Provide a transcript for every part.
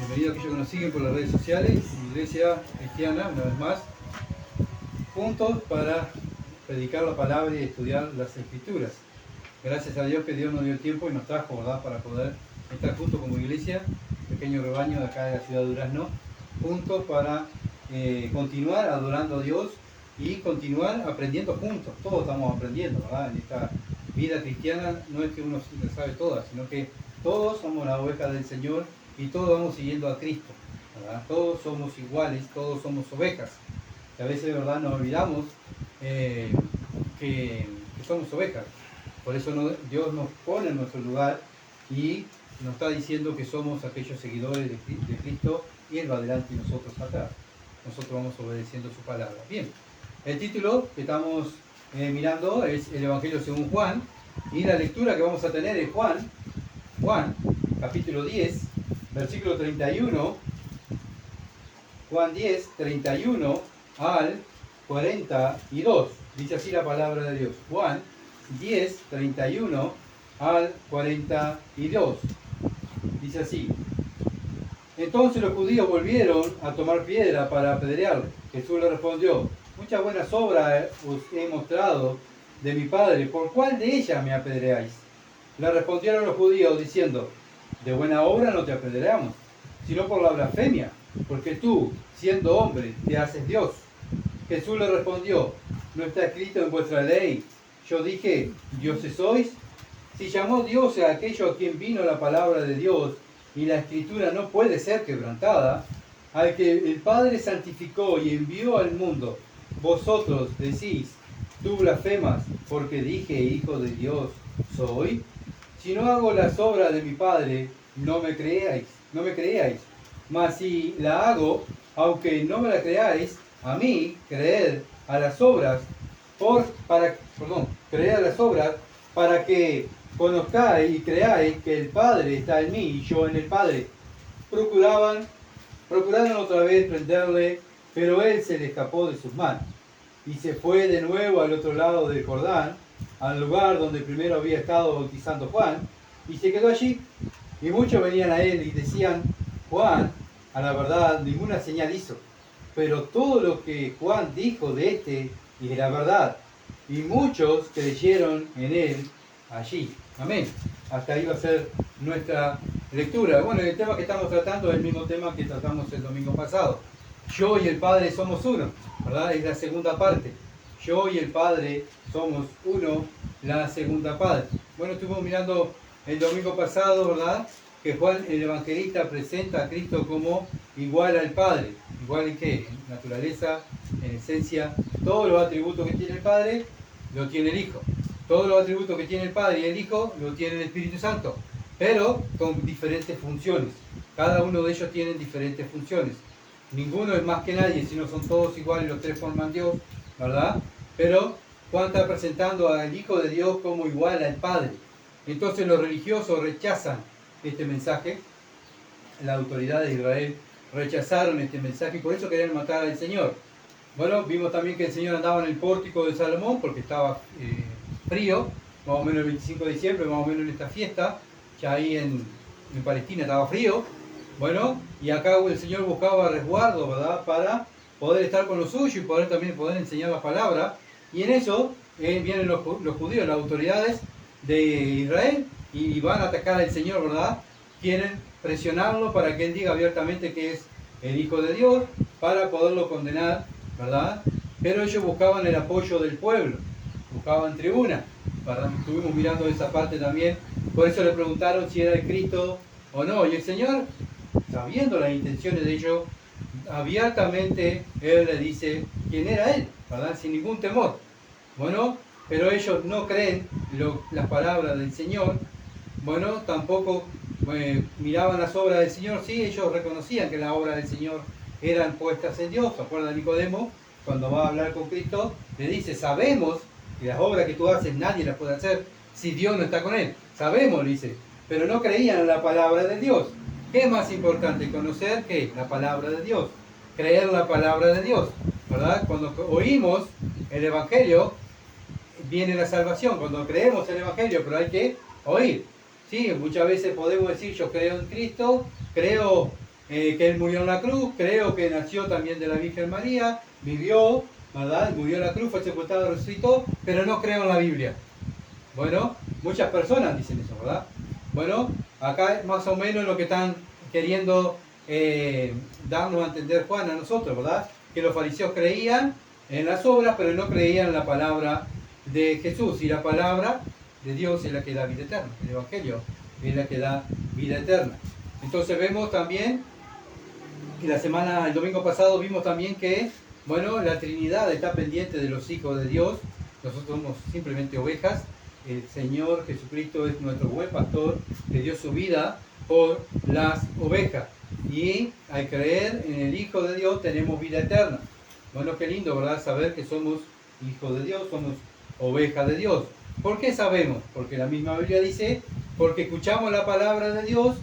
Bienvenido a aquellos que nos siguen por las redes sociales, Iglesia Cristiana, una vez más, juntos para predicar la palabra y estudiar las Escrituras. Gracias a Dios que Dios nos dio el tiempo y nos trajo, ¿verdad?, para poder estar juntos como iglesia, pequeño rebaño de acá de la ciudad de Durazno, juntos para continuar adorando a Dios y continuar aprendiendo juntos. Todos estamos aprendiendo, ¿verdad? En esta vida cristiana no es que uno la sabe todas, sino que todos somos la oveja del Señor y todos vamos siguiendo a Cristo, ¿verdad? Todos somos iguales, todos somos ovejas. Y a veces, ¿verdad?, nos olvidamos que somos ovejas. Por eso Dios nos pone en nuestro lugar y nos está diciendo que somos aquellos seguidores de Cristo y Él va adelante y nosotros atrás. Nosotros vamos obedeciendo su palabra. Bien, el título que estamos mirando es el Evangelio según Juan y la lectura que vamos a tener es Juan, capítulo 10, versículo 31, Juan 10, 31 al 42. Dice así la palabra de Dios. Juan 10, 31 al 42. Dice así: Entonces los judíos volvieron a tomar piedra para apedrearle. Jesús le respondió: Muchas buenas obras os he mostrado de mi Padre, ¿por cuál de ellas me apedreáis? Le respondieron los judíos diciendo: De buena obra no te apedreamos, sino por la blasfemia, porque tú, siendo hombre, te haces Dios. Jesús le respondió: ¿No está escrito en vuestra ley? Yo dije, dioses sois. Si llamó Dios a aquello a quien vino la palabra de Dios, y la escritura no puede ser quebrantada, al que el Padre santificó y envió al mundo, vosotros decís, tú blasfemas, porque dije, hijo de Dios soy. Si no hago las obras de mi Padre, no me creáis. Mas si la hago, aunque no me la creáis, a mí, creed a las obras, para que conozcáis y creáis que el Padre está en mí y yo en el Padre. Procuraron otra vez prenderle, pero él se le escapó de sus manos y se fue de nuevo al otro lado del Jordán, al lugar donde primero había estado bautizando Juan, y se quedó allí. Y muchos venían a él y decían: Juan, a la verdad, ninguna señal hizo, pero todo lo que Juan dijo de este era verdad. Y muchos creyeron en él allí. Amén. Hasta ahí va a ser nuestra lectura. Bueno, el tema que estamos tratando es el mismo tema que tratamos el domingo pasado. Yo y el Padre somos uno, ¿verdad? Es la segunda parte. Yo y el Padre somos uno, la segunda parte. Bueno, estuvimos mirando el domingo pasado, ¿verdad?, que Juan el Evangelista presenta a Cristo como igual al Padre. ¿Igual en qué? En naturaleza, en esencia. Todos los atributos que tiene el Padre, lo tiene el Hijo. Todos los atributos que tiene el Padre y el Hijo, lo tiene el Espíritu Santo. Pero con diferentes funciones. Cada uno de ellos tiene diferentes funciones. Ninguno es más que nadie, sino son todos iguales, los tres forman Dios, ¿verdad? Pero Juan está presentando al Hijo de Dios como igual al Padre. Entonces los religiosos rechazan este mensaje. Las autoridades de Israel rechazaron este mensaje y por eso querían matar al Señor. Bueno, vimos también que el Señor andaba en el pórtico de Salomón porque estaba frío, más o menos el 25 de diciembre, más o menos en esta fiesta, ya ahí en Palestina estaba frío. Bueno, y acá el Señor buscaba resguardo, ¿verdad?, para poder estar con los suyos y también poder enseñar la palabra. Y en eso vienen los judíos, las autoridades de Israel, y van a atacar al Señor, ¿verdad? Quieren presionarlo para que Él diga abiertamente que es el Hijo de Dios, para poderlo condenar, ¿verdad? Pero ellos buscaban el apoyo del pueblo, buscaban tribuna, ¿verdad? Estuvimos mirando esa parte también. Por eso le preguntaron si era el Cristo o no, y el Señor, sabiendo las intenciones de ellos, abiertamente Él le dice quién era Él, ¿verdad?, sin ningún temor. Bueno, pero ellos no creen las palabras del Señor. Bueno, tampoco miraban las obras del Señor. Sí, ellos reconocían que las obras del Señor eran puestas en Dios. ¿Se acuerdan de Nicodemo? Cuando va a hablar con Cristo, le dice: sabemos que las obras que tú haces nadie las puede hacer si Dios no está con él. Sabemos, le dice, pero no creían en la palabra de Dios. ¿Qué es más importante? Conocer que la palabra de Dios, creer la palabra de Dios, ¿verdad? Cuando oímos el Evangelio, viene la salvación. Cuando creemos el Evangelio, pero hay que oír. Sí, muchas veces podemos decir: yo creo en Cristo, creo que Él murió en la cruz, creo que nació también de la Virgen María, vivió, ¿verdad? Murió en la cruz, fue sepultado, resucitó, pero no creo en la Biblia. Bueno, muchas personas dicen eso, ¿verdad? Bueno, acá es más o menos lo que están queriendo darnos a entender Juan a nosotros, ¿verdad? Que los fariseos creían en las obras, pero no creían en la palabra de Jesús. Y la palabra de Dios es la que da vida eterna. El Evangelio es la que da vida eterna. Entonces vemos también, que el domingo pasado vimos también que, bueno, la Trinidad está pendiente de los hijos de Dios. Nosotros somos simplemente ovejas. El Señor Jesucristo es nuestro buen pastor, que dio su vida por las ovejas. Y al creer en el Hijo de Dios tenemos vida eterna. Bueno, qué lindo, ¿verdad? Saber que somos hijos de Dios, somos ovejas de Dios. ¿Por qué sabemos? Porque la misma Biblia dice, porque escuchamos la palabra de Dios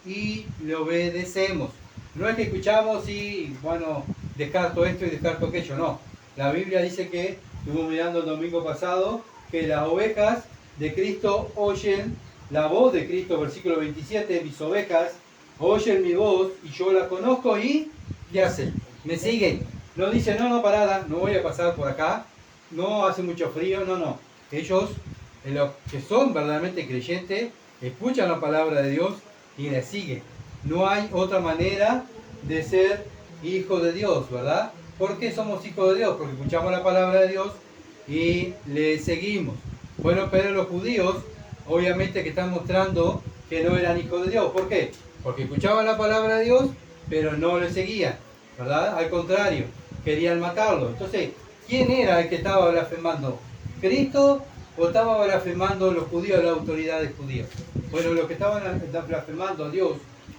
y le obedecemos. No es que escuchamos y, bueno, descarto esto y descarto aquello, no. La Biblia dice que, estuvimos mirando el domingo pasado, que las ovejas de Cristo oyen la voz de Cristo, versículo 27, mis ovejas oyen mi voz y yo la conozco y ¿qué hacen? Me siguen. No dicen, no, parada, no voy a pasar por acá, no hace mucho frío, no. Ellos, los que son verdaderamente creyentes, escuchan la palabra de Dios y la siguen. No hay otra manera de ser hijo de Dios, ¿verdad? ¿Por qué somos hijos de Dios? Porque escuchamos la palabra de Dios y le seguimos. Bueno, pero los judíos, obviamente que están mostrando que no eran hijos de Dios. ¿Por qué? Porque escuchaban la palabra de Dios, pero no le seguían, ¿verdad? Al contrario, querían matarlo. Entonces, ¿quién era el que estaba blasfemando? ¿Cristo o estaba blasfemando los judíos, las autoridades judías? Bueno, los que estaban blasfemando a Dios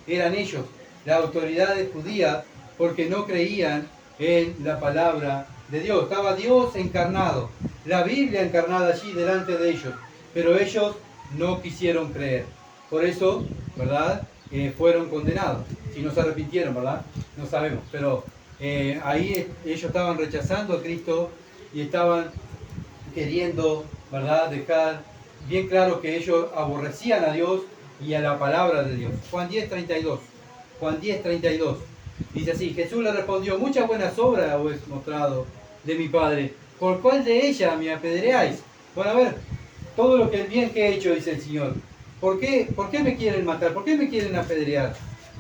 eran ellos, las autoridades judías, porque no creían en la palabra de Dios. Estaba Dios encarnado, la Biblia encarnada allí delante de ellos, pero ellos no quisieron creer. Por eso, ¿verdad? Fueron condenados. Si no se arrepintieron, ¿verdad? No sabemos, pero ahí ellos estaban rechazando a Cristo y estaban queriendo, ¿verdad?, dejar bien claro que ellos aborrecían a Dios y a la palabra de Dios. Juan 10:32. Juan 10:32. Dice así, Jesús le respondió, muchas buenas obras os he mostrado de mi Padre. ¿Por cuál de ellas me apedreáis? Bueno, a ver, todo lo que el bien que he hecho, dice el Señor. ¿Por qué me quieren matar? ¿Por qué me quieren apedrear?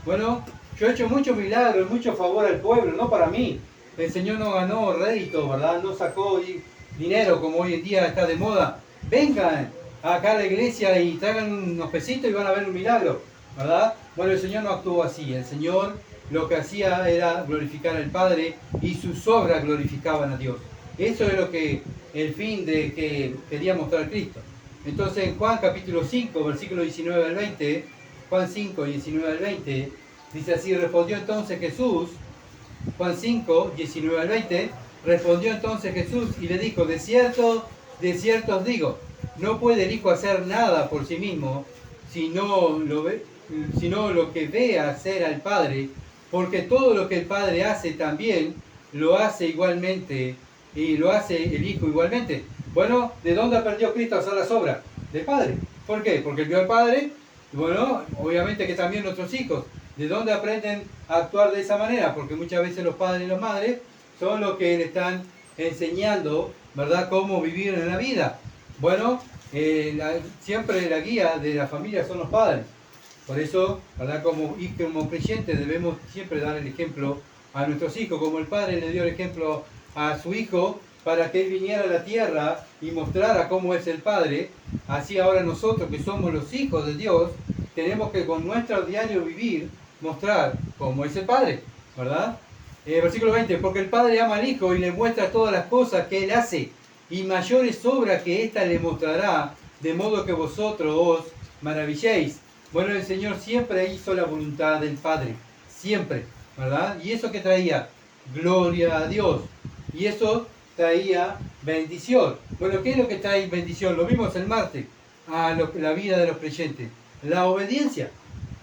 Bueno, yo he hecho muchos milagros, mucho favor al pueblo, no para mí. El Señor no ganó rédito, ¿verdad? No sacó dinero como hoy en día está de moda. Vengan acá a la iglesia y traigan unos pesitos y van a ver un milagro, ¿verdad? Bueno, el Señor no actuó así. El Señor lo que hacía era glorificar al Padre y sus obras glorificaban a Dios. Eso es lo que el fin de que quería mostrar Cristo. Entonces en Juan capítulo 5, versículo 19 al 20, Juan 5, 19 al 20, dice así, respondió entonces Jesús, Juan 5, 19 al 20, respondió entonces Jesús y le dijo, de cierto os digo, no puede el Hijo hacer nada por sí mismo, sino lo que ve hacer al Padre, porque todo lo que el Padre hace también lo hace igualmente, y lo hace el Hijo igualmente. Bueno, ¿de dónde aprendió Cristo a hacer las obras? Del Padre. ¿Por qué? Porque él vio al Padre, y bueno, obviamente que también nuestros hijos. ¿De dónde aprenden a actuar de esa manera? Porque muchas veces los padres y las madres son los que le están enseñando, ¿verdad?, cómo vivir en la vida. Bueno, siempre la guía de la familia son los padres. Por eso, ¿verdad?, como creyentes debemos siempre dar el ejemplo a nuestros hijos, como el Padre le dio el ejemplo a su Hijo para que Él viniera a la tierra y mostrara cómo es el Padre. Así ahora nosotros que somos los hijos de Dios, tenemos que con nuestro diario vivir mostrar cómo es el Padre, ¿verdad? Versículo 20, porque el Padre ama al Hijo y le muestra todas las cosas que Él hace, y mayores obras que ésta le mostrará, de modo que vosotros os maravilléis. Bueno, el Señor siempre hizo la voluntad del Padre, siempre, ¿verdad? ¿Y eso qué traía? Gloria a Dios. Y eso traía bendición. Bueno, ¿qué es lo que trae bendición? Lo vimos el martes, a la vida de los creyentes. La obediencia.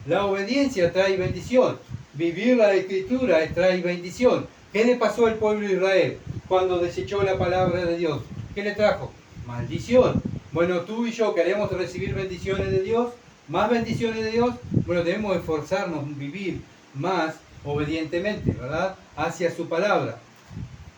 La obediencia trae bendición. Vivir la Escritura trae bendición. ¿Qué le pasó al pueblo de Israel cuando desechó la palabra de Dios? ¿Qué le trajo? Maldición. Bueno, tú y yo queremos recibir bendiciones de Dios, más bendiciones de Dios. Bueno, debemos esforzarnos, vivir más obedientemente, ¿verdad? Hacia su palabra.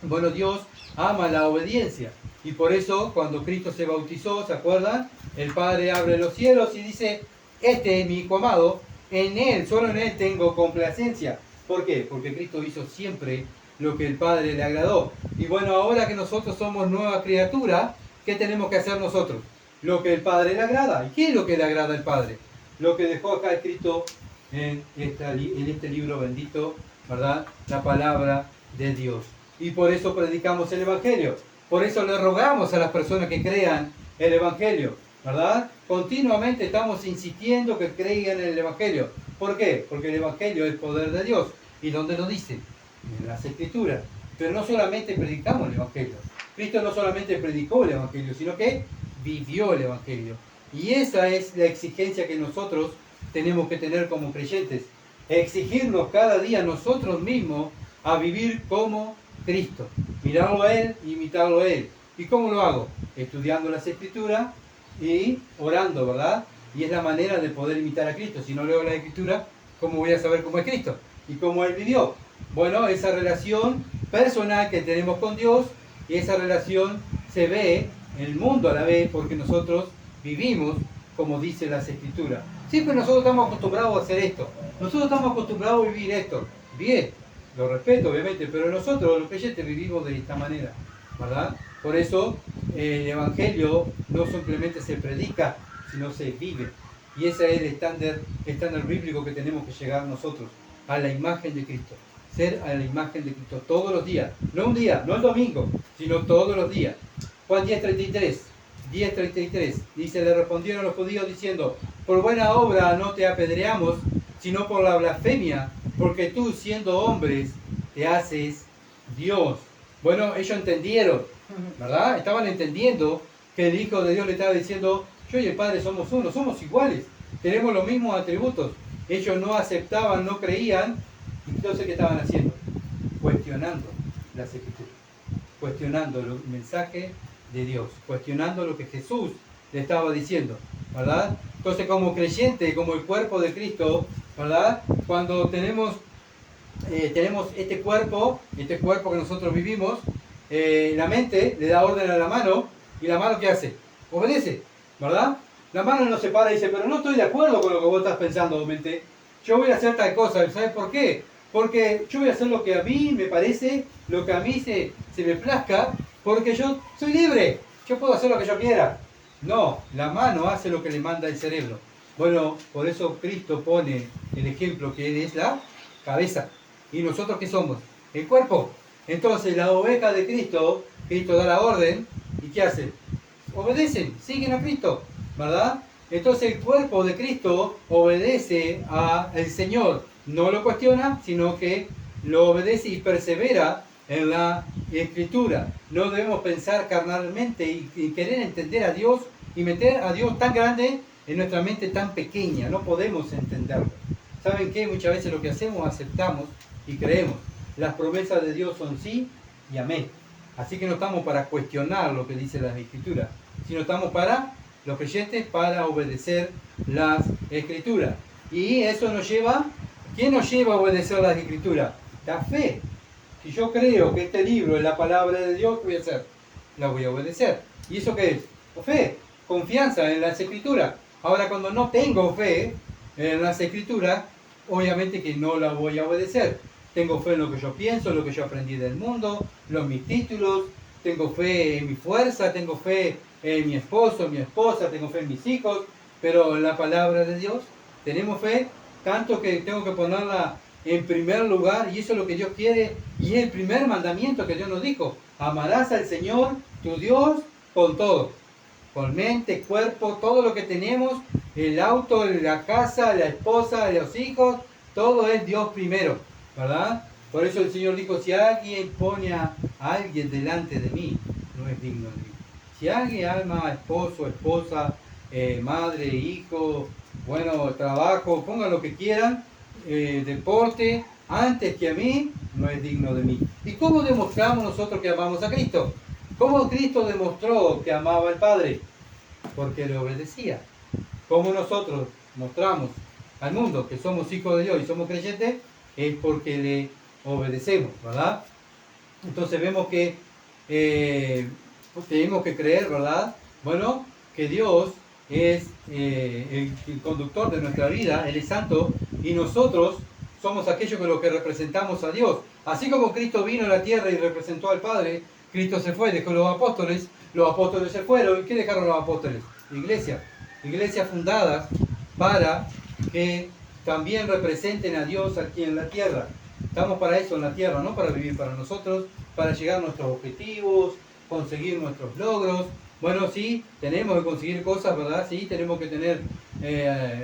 Bueno, Dios ama la obediencia. Y por eso, cuando Cristo se bautizó, ¿se acuerdan? El Padre abre los cielos y dice, este es mi Hijo amado, en Él, solo en Él tengo complacencia. ¿Por qué? Porque Cristo hizo siempre lo que el Padre le agradó. Y bueno, ahora que nosotros somos nueva criatura, ¿qué tenemos que hacer nosotros? Lo que el Padre le agrada. ¿Y qué es lo que le agrada al Padre? Lo que dejó acá escrito en este libro bendito, ¿verdad? La palabra de Dios. Y por eso predicamos el Evangelio. Por eso le rogamos a las personas que crean el Evangelio, ¿verdad? Continuamente estamos insistiendo que crean en el Evangelio. ¿Por qué? Porque el Evangelio es el poder de Dios. ¿Y dónde lo dice? En las Escrituras. Pero no solamente predicamos el Evangelio. Cristo no solamente predicó el Evangelio, sino que vivió el Evangelio. Y esa es la exigencia que nosotros tenemos que tener como creyentes. Exigirnos cada día nosotros mismos a vivir como Cristo. Mirarlo a Él, imitarlo a Él. ¿Y cómo lo hago? Estudiando las Escrituras y orando, ¿verdad? Y es la manera de poder imitar a Cristo. Si no leo la Escritura, ¿cómo voy a saber cómo es Cristo? ¿Y cómo Él vivió? Bueno, esa relación personal que tenemos con Dios, y esa relación se ve en el mundo a la vez, porque nosotros vivimos como dice las Escrituras. Siempre nosotros estamos acostumbrados a hacer esto. Nosotros estamos acostumbrados a vivir esto. Bien, lo respeto obviamente, pero nosotros los creyentes vivimos de esta manera, ¿verdad? Por eso el Evangelio no simplemente se predica, sino se vive. Y ese es el estándar bíblico que tenemos que llegar nosotros, a la imagen de Cristo. Ser a la imagen de Cristo todos los días. No un día, no el domingo, sino todos los días. Juan 10:33 dice, le respondieron los judíos diciendo, por buena obra no te apedreamos, sino por la blasfemia, porque tú siendo hombres te haces Dios. Bueno, ellos entendieron, ¿verdad? Estaban entendiendo que el Hijo de Dios le estaba diciendo, yo y el Padre somos uno, somos iguales, tenemos los mismos atributos. Ellos no aceptaban, no creían, y entonces ¿qué estaban haciendo? Cuestionando las Escrituras, cuestionando el mensaje de Dios, cuestionando lo que Jesús le estaba diciendo, ¿verdad? Entonces como creyente, como el cuerpo de Cristo, ¿verdad? Cuando tenemos este cuerpo que nosotros vivimos, la mente le da orden a la mano, y la mano ¿qué hace? Obedece, ¿verdad? La mano no se para y dice, pero no estoy de acuerdo con lo que vos estás pensando, mente. Yo voy a hacer tal cosa, ¿sabes por qué? Porque yo voy a hacer lo que a mí me parece, lo que a mí se me plazca, porque yo soy libre, yo puedo hacer lo que yo quiera. No, la mano hace lo que le manda el cerebro. Bueno, por eso Cristo pone el ejemplo que Él es la cabeza. ¿Y nosotros qué somos? El cuerpo. Entonces la oveja de Cristo, Cristo da la orden, ¿y qué hacen? Obedecen, siguen a Cristo, ¿verdad? Entonces el cuerpo de Cristo obedece al Señor. No lo cuestiona, sino que lo obedece y persevera en la Escritura. No debemos pensar carnalmente y querer entender a Dios y meter a Dios tan grande en nuestra mente tan pequeña. No podemos entenderlo. ¿Saben qué? Muchas veces lo que hacemos, aceptamos y creemos. Las promesas de Dios son sí y amén. Así que no estamos para cuestionar lo que dice la Escritura, sino estamos para, los creyentes, para obedecer las Escrituras. Y eso nos lleva, ¿qué nos lleva a obedecer las Escrituras? La fe. Si yo creo que este libro es la palabra de Dios, ¿qué voy a hacer? La voy a obedecer. ¿Y eso qué es? Fe, confianza en las Escrituras. Ahora, cuando no tengo fe en las Escrituras, obviamente que no la voy a obedecer. Tengo fe en lo que yo pienso, en lo que yo aprendí del mundo, en mis títulos, tengo fe en mi fuerza, tengo fe en mi esposo, en mi esposa, tengo fe en mis hijos, pero en la palabra de Dios tenemos fe, tanto que tengo que ponerla en primer lugar, y eso es lo que Dios quiere, y es el primer mandamiento que Dios nos dijo: amarás al Señor tu Dios con todo, con mente, cuerpo, todo lo que tenemos, el auto, la casa, la esposa, los hijos, todo es Dios primero, ¿verdad? Por eso el Señor dijo: si alguien pone a alguien delante de mí, no es digno de mí. Si alguien ama a esposo, esposa, madre, hijo, bueno, trabajo, pongan lo que quieran, deporte, antes que a mí, no es digno de mí. ¿Y cómo demostramos nosotros que amamos a Cristo? ¿Cómo Cristo demostró que amaba al Padre? Porque le obedecía. ¿Cómo nosotros mostramos al mundo que somos hijos de Dios y somos creyentes? es porque le obedecemos, ¿verdad? Entonces vemos que tenemos que creer, ¿verdad? Bueno, que Dios es el conductor de nuestra vida, Él es santo, y nosotros somos aquellos que lo que representamos a Dios. Así como Cristo vino a la tierra y representó al Padre, Cristo se fue, dejó los apóstoles se fueron. ¿Y qué dejaron los apóstoles? Iglesias fundadas para que también representen a Dios aquí en la tierra. Estamos para eso en la tierra, no para vivir para nosotros, para llegar a nuestros objetivos, conseguir nuestros logros. Bueno, sí, tenemos que conseguir cosas, ¿verdad? Sí, tenemos que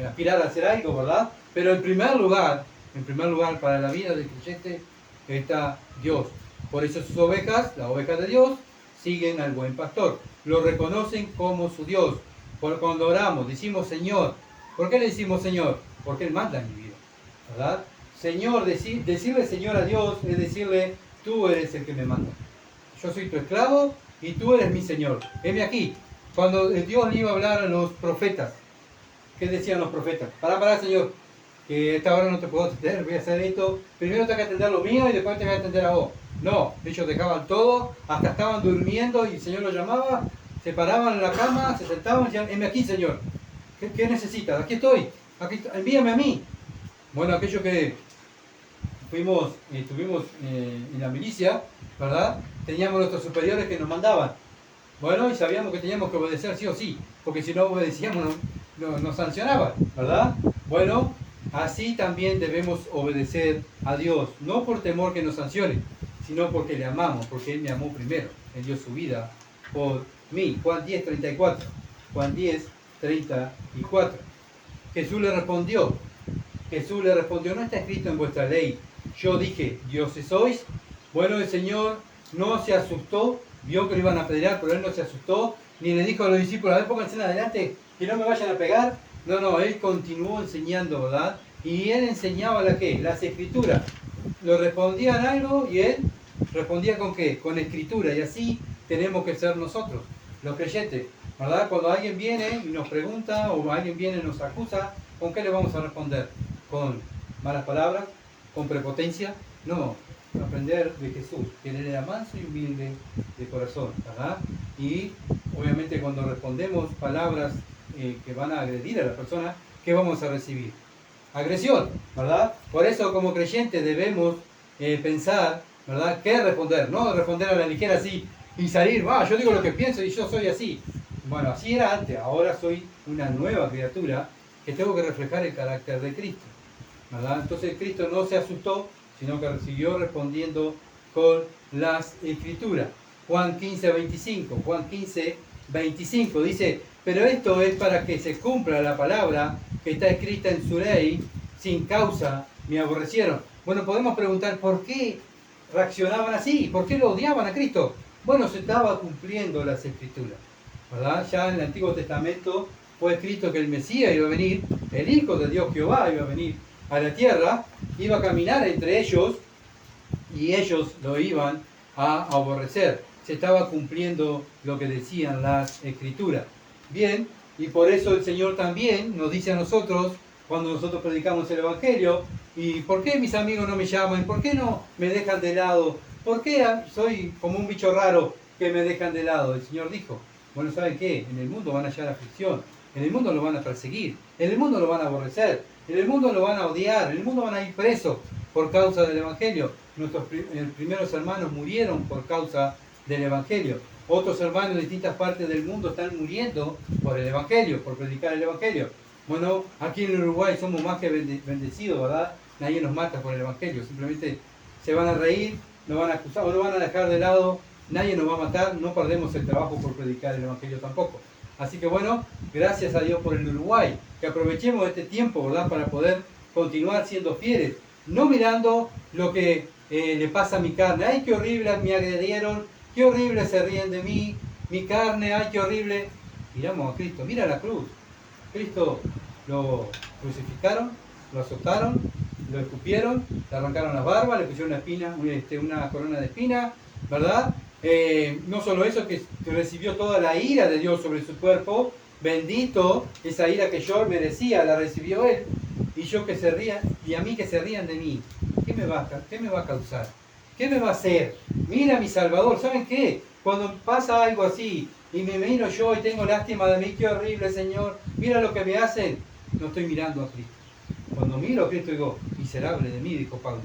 aspirar a hacer algo, ¿verdad? Pero en primer lugar, para la vida del creyente está Dios. Por eso sus ovejas, las ovejas de Dios, siguen al buen pastor. Lo reconocen como su Dios. Cuando oramos, decimos Señor. ¿Por qué le decimos Señor? Porque Él manda en mi vida, ¿verdad? Señor, decirle Señor a Dios es decirle, tú eres el que me manda. Yo soy tu esclavo y tú eres mi Señor. Heme aquí. Cuando Dios le iba a hablar a los profetas, ¿qué decían los profetas? Pará, Señor, que a esta hora no te puedo atender, voy a hacer esto. Primero tengo que atender lo mío y después te voy a atender a vos. No, ellos dejaban todo, hasta estaban durmiendo y el Señor los llamaba, se paraban en la cama, se sentaban y decían, heme aquí, Señor. ¿Qué necesitas? Aquí estoy, envíame a mí. Bueno, aquellos que estuvimos en la milicia, ¿verdad? Teníamos nuestros superiores que nos mandaban. Bueno, y sabíamos que teníamos que obedecer sí o sí, porque si no obedecíamos nos sancionaban, ¿verdad? Bueno, así también debemos obedecer a Dios, no por temor que nos sancione, sino porque le amamos, porque Él me amó primero, Él dio su vida por mí. Juan 10:34. Juan 10:34. Jesús le respondió, no está escrito en vuestra ley. Yo dije, dioses sois. Bueno, el Señor no se asustó, vio que lo iban a apedrear, pero Él no se asustó, ni le dijo a los discípulos, a ver, pónganse en adelante, que no me vayan a pegar. No, Él continuó enseñando, ¿verdad? Y Él enseñaba las escrituras. Lo respondían algo y Él respondía con ¿qué? Con escritura. Y así tenemos que ser nosotros, los creyentes, ¿verdad? Cuando alguien viene y nos pregunta o alguien viene y nos acusa, ¿con qué le vamos a responder? ¿Con malas palabras? ¿Con prepotencia? No, aprender de Jesús, que Él era manso y humilde de corazón, ¿verdad? Y obviamente cuando respondemos palabras que van a agredir a la persona, ¿qué vamos a recibir? Agresión, ¿verdad? Por eso como creyentes debemos pensar, ¿verdad? ¿Qué responder? No responder a la ligera así y salir, yo digo lo que pienso y yo soy así. Bueno, así era antes, ahora soy una nueva criatura que tengo que reflejar el carácter de Cristo, ¿verdad? Entonces Cristo no se asustó, sino que siguió respondiendo con las escrituras. Juan 15:25. Juan 15:25 dice, pero esto es para que se cumpla la palabra que está escrita en su ley, sin causa me aborrecieron. Bueno, podemos preguntar por qué reaccionaban así, por qué lo odiaban a Cristo. Bueno, se estaba cumpliendo las escrituras, ¿verdad? Ya en el Antiguo Testamento fue escrito que el Mesías iba a venir, el Hijo de Dios Jehová iba a venir a la tierra, iba a caminar entre ellos y ellos lo iban a aborrecer. Se estaba cumpliendo lo que decían las escrituras. Bien, y por eso el Señor también nos dice a nosotros, cuando nosotros predicamos el Evangelio, ¿y por qué mis amigos no me llaman? ¿Por qué no me dejan de lado? ¿Por qué soy como un bicho raro que me dejan de lado? El Señor dijo, bueno, ¿saben qué? En el mundo van a hallar aflicción, en el mundo lo van a perseguir, en el mundo lo van a aborrecer, en el mundo lo van a odiar, en el mundo van a ir presos por causa del Evangelio. Nuestros primeros hermanos murieron por causa del Evangelio. Otros hermanos de distintas partes del mundo están muriendo por el Evangelio, por predicar el Evangelio. Bueno, aquí en Uruguay somos más que bendecidos, ¿verdad? Nadie nos mata por el Evangelio. Simplemente se van a reír, nos van a acusar o nos van a dejar de lado. Nadie nos va a matar, no perdemos el trabajo por predicar el Evangelio tampoco. Así que bueno, gracias a Dios por el Uruguay. Que aprovechemos este tiempo, ¿verdad? Para poder continuar siendo fieles. No mirando lo que le pasa a mi carne. ¡Ay, qué horrible! Me agredieron. ¡Qué horrible se ríen de mí! Mi carne, ¡ay, qué horrible! Miramos a Cristo. Mira la cruz. Cristo lo crucificaron, lo azotaron, lo escupieron, le arrancaron la barba, le pusieron una corona de espina, ¿verdad? No solo eso, que recibió toda la ira de Dios sobre su cuerpo, bendito, esa ira que yo merecía, la recibió Él, y a mí que se rían de mí. ¿Qué me va a causar? ¿Qué me va a hacer? Mira mi Salvador, ¿saben qué? Cuando pasa algo así y me miro yo y tengo lástima de mí, qué horrible, Señor, mira lo que me hacen, no estoy mirando a Cristo. Cuando miro a Cristo digo, miserable de mí, dijo Pablo,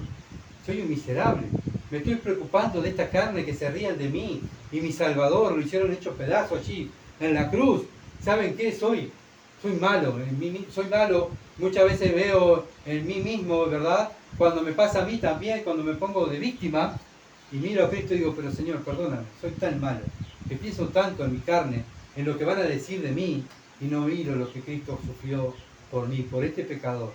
soy un miserable, me estoy preocupando de esta carne que se rían de mí y mi Salvador lo hicieron hecho pedazo allí en la cruz. ¿Saben qué? Soy malo, soy malo, muchas veces veo en mí mismo, ¿verdad? Cuando me pasa a mí también, cuando me pongo de víctima y miro a Cristo y digo, pero Señor, perdóname, soy tan malo, que pienso tanto en mi carne, en lo que van a decir de mí, y no miro lo que Cristo sufrió por mí, por este pecador,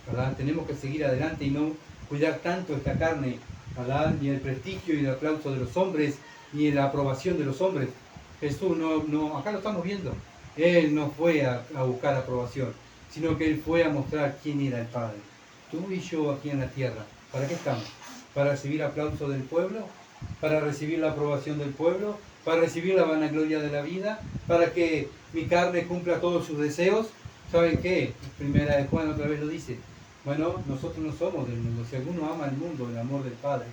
¿verdad? Tenemos que seguir adelante y no cuidar tanto esta carne, ¿verdad? Ni el prestigio y el aplauso de los hombres, ni la aprobación de los hombres. Jesús no, acá lo estamos viendo. Él no fue a buscar aprobación, sino que Él fue a mostrar quién era el Padre. Tú y yo aquí en la tierra, ¿para qué estamos? ¿Para recibir aplauso del pueblo? ¿Para recibir la aprobación del pueblo? ¿Para recibir la vanagloria de la vida? ¿Para que mi carne cumpla todos sus deseos? ¿Saben qué? Primera de Juan otra vez lo dice. Bueno, nosotros no somos del mundo. Si alguno ama el mundo, el amor del Padre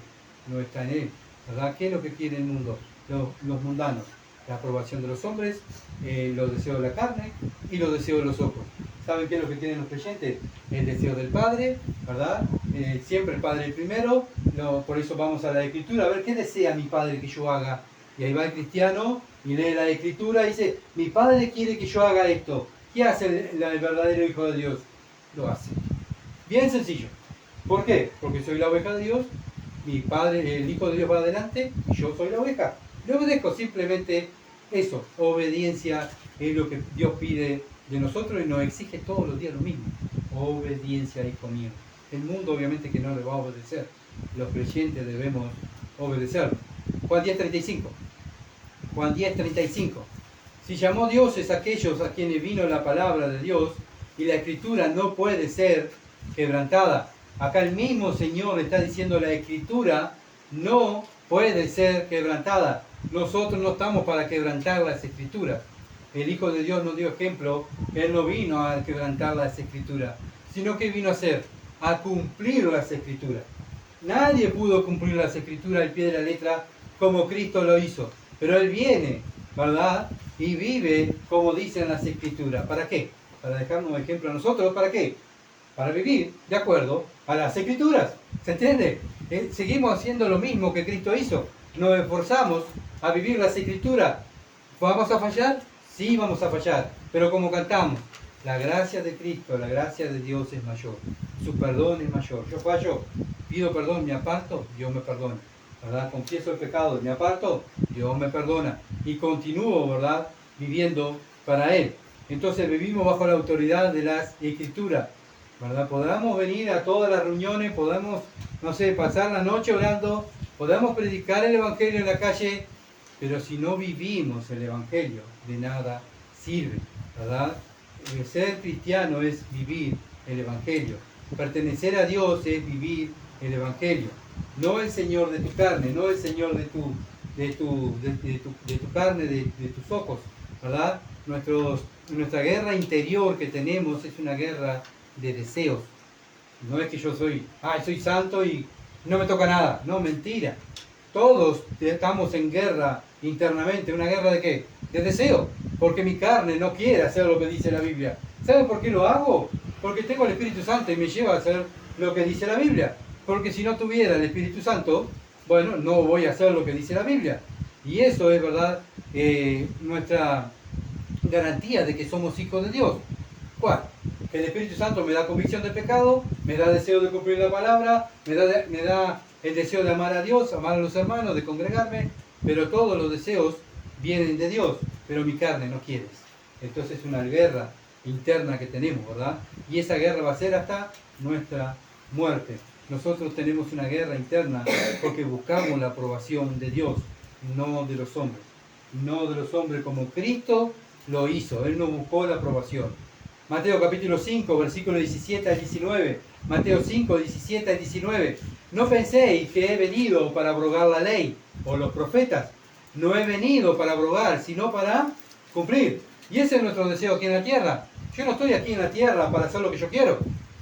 no está en Él. ¿Verdad? ¿Qué es lo que quiere el mundo? Los mundanos. La aprobación de los hombres, los deseos de la carne y los deseos de los ojos. ¿Saben qué es lo que tienen los creyentes? El deseo del Padre, ¿verdad? Siempre el Padre el primero, por eso vamos a la Escritura, a ver qué desea mi Padre que yo haga. Y ahí va el cristiano y lee la Escritura y dice, mi Padre quiere que yo haga esto. ¿Qué hace el verdadero Hijo de Dios? Lo hace. Bien sencillo. ¿Por qué? Porque soy la oveja de Dios, mi Padre, el Hijo de Dios va adelante y yo soy la oveja. Le obedezco, simplemente eso, obediencia es lo que Dios pide de nosotros y nos exige todos los días lo mismo. Obediencia, hijo mío. El mundo obviamente que no le va a obedecer. Los creyentes debemos obedecerlo. Juan 10:35. Juan 10:35. Si llamó dioses aquellos a quienes vino la palabra de Dios y la Escritura no puede ser quebrantada. Acá el mismo Señor está diciendo la Escritura no puede ser quebrantada. Nosotros no estamos para quebrantar las Escrituras. El Hijo de Dios nos dio ejemplo, Él no vino a quebrantar las Escrituras, sino que vino a hacer, a cumplir las Escrituras. Nadie pudo cumplir las Escrituras al pie de la letra como Cristo lo hizo, pero Él viene, ¿verdad? Y vive como dicen las Escrituras. ¿Para qué? Para dejarnos un ejemplo a nosotros. ¿Para qué? Para vivir de acuerdo a las Escrituras. ¿Se entiende? Seguimos haciendo lo mismo que Cristo hizo. Nos esforzamos a vivir las Escrituras. ¿Vamos a fallar? Sí, vamos a fallar. Pero como cantamos, la gracia de Cristo, la gracia de Dios es mayor. Su perdón es mayor. Yo fallo, pido perdón, me aparto, Dios me perdona. ¿Verdad? Confieso el pecado, me aparto, Dios me perdona. Y continúo, ¿verdad? Viviendo para Él. Entonces vivimos bajo la autoridad de las Escrituras. ¿Verdad? Podamos venir a todas las reuniones, podamos, no sé, pasar la noche orando, podamos predicar el Evangelio en la calle, pero si no vivimos el Evangelio, de nada sirve, ¿verdad? Ser cristiano es vivir el Evangelio. Pertenecer a Dios es vivir el Evangelio. No el Señor de tu carne, no el Señor de tu carne, de tus ojos, ¿verdad? Nuestra guerra interior que tenemos es una guerra de deseos. No es que yo soy santo y no me toca nada. No, mentira. Todos estamos en guerra internamente. ¿Una guerra de qué? De deseo. Porque mi carne no quiere hacer lo que dice la Biblia. ¿Saben por qué lo hago? Porque tengo el Espíritu Santo y me lleva a hacer lo que dice la Biblia. Porque si no tuviera el Espíritu Santo, bueno, no voy a hacer lo que dice la Biblia. Y eso es, ¿verdad?, nuestra garantía de que somos hijos de Dios. ¿Cuál? Que el Espíritu Santo me da convicción de pecado, me da deseo de cumplir la palabra, me da el deseo de amar a Dios, amar a los hermanos, de congregarme, pero todos los deseos vienen de Dios, pero mi carne no quiere. Entonces es una guerra interna que tenemos, ¿verdad? Y esa guerra va a ser hasta nuestra muerte. Nosotros tenemos una guerra interna porque buscamos la aprobación de Dios, no de los hombres. No de los hombres como Cristo lo hizo, Él no buscó la aprobación. Mateo capítulo 5, versículo 17 al 19. Mateo 5, 17 al 19. No penséis que he venido para abrogar la ley o los profetas. No he venido para abrogar, sino para cumplir. Y ese es nuestro deseo aquí en la tierra. Yo no estoy aquí en la tierra para hacer lo que yo quiero.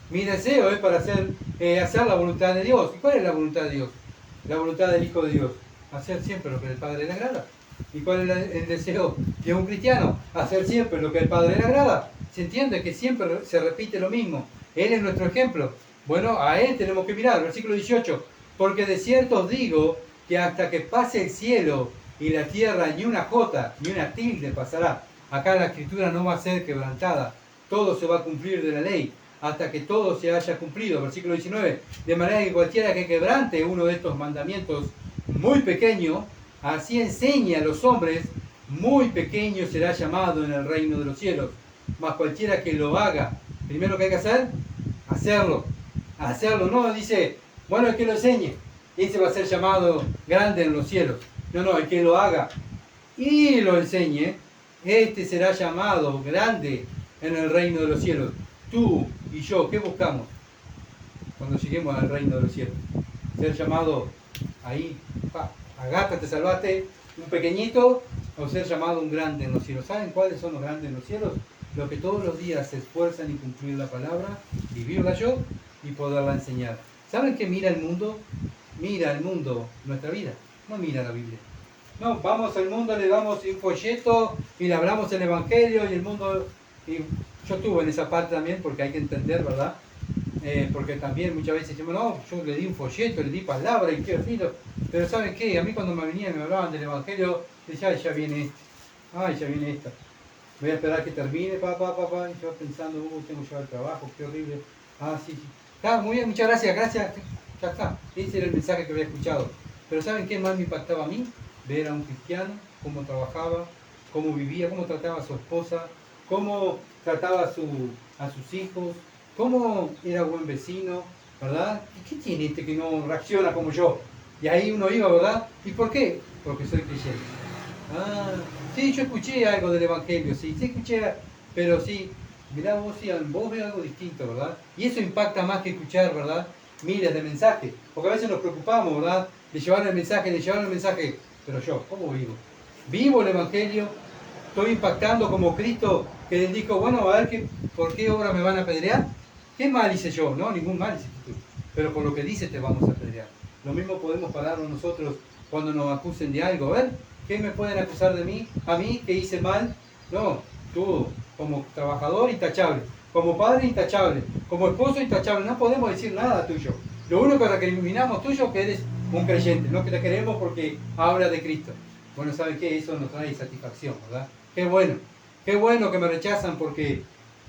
Mi deseo es para hacer la voluntad de Dios. ¿Y cuál es la voluntad de Dios? La voluntad del Hijo de Dios. Hacer siempre lo que el Padre le agrada. ¿Y cuál es el deseo de un cristiano? Hacer siempre lo que el Padre le agrada. ¿Se entiende? Que siempre se repite lo mismo. Él es nuestro ejemplo. Bueno, a Él tenemos que mirar. Versículo 18. Porque de cierto os digo que hasta que pase el cielo y la tierra, ni una jota, ni una tilde pasará. Acá la escritura no va a ser quebrantada. Todo se va a cumplir de la ley, hasta que todo se haya cumplido. Versículo 19. De manera que cualquiera que quebrante uno de estos mandamientos muy pequeño, así enseñe a los hombres, muy pequeño será llamado en el reino de los cielos. Mas cualquiera que lo haga, primero que hay que hacer, hacerlo. Hacerlo, no dice, bueno, el que lo enseñe, ese va a ser llamado grande en los cielos. No, el que lo haga y lo enseñe, este será llamado grande en el reino de los cielos. Tú y yo, ¿qué buscamos cuando lleguemos al reino de los cielos? Ser llamado ahí, agata, te salvaste, un pequeñito, o ser llamado un grande en los cielos. ¿Saben cuáles son los grandes en los cielos? Los que todos los días se esfuerzan en cumplir la palabra, vivirla yo y poderla enseñar. ¿Saben qué mira el mundo? Mira el mundo nuestra vida, no mira la Biblia. No, vamos al mundo, le damos un folleto y le hablamos el Evangelio y el mundo... Y yo estuve en esa parte también porque hay que entender, ¿verdad? Porque también muchas veces decimos, no, yo le di un folleto, le di palabra y qué filo. Pero ¿saben qué? A mí cuando me venían y me hablaban del Evangelio, decía, ay, ya viene este. Ay, ya viene esta. Voy a esperar que termine, papá. Y yo pensando, tengo que llevar el trabajo, qué horrible. Sí. Muy bien, muchas gracias, ya está. Ese era el mensaje que había escuchado. Pero ¿saben qué más me impactaba a mí? Ver a un cristiano, cómo trabajaba, cómo vivía, cómo trataba a su esposa, cómo trataba a sus hijos, cómo era buen vecino, ¿verdad? ¿Y qué tiene este que no reacciona como yo? Y ahí uno iba, ¿verdad? ¿Y por qué? Porque soy creyente. Sí, yo escuché algo del Evangelio, sí escuché, pero sí, mirá vos, sí, vos ves algo distinto, ¿verdad? Y eso impacta más que escuchar, ¿verdad? Miles de mensajes, porque a veces nos preocupamos, ¿verdad? De llevar el mensaje, pero yo, ¿cómo vivo? ¿Vivo el Evangelio? ¿Estoy impactando como Cristo que les dijo, bueno, a ver, ¿por qué obra me van a apedrear? ¿Qué mal hice yo? No, ningún mal hiciste tú, pero por lo que dice te vamos a apedrear. Lo mismo podemos pararnos nosotros cuando nos acusen de algo, a ver, ¿qué me pueden acusar de mí? ¿A mí que hice mal? No, tú como trabajador intachable, como padre intachable, como esposo intachable, no podemos decir nada tuyo. Lo único que recriminamos tuyo es que eres un creyente, no que te queremos porque habla de Cristo. Bueno, ¿saben qué? Eso nos trae satisfacción, ¿verdad? Qué bueno que me rechazan porque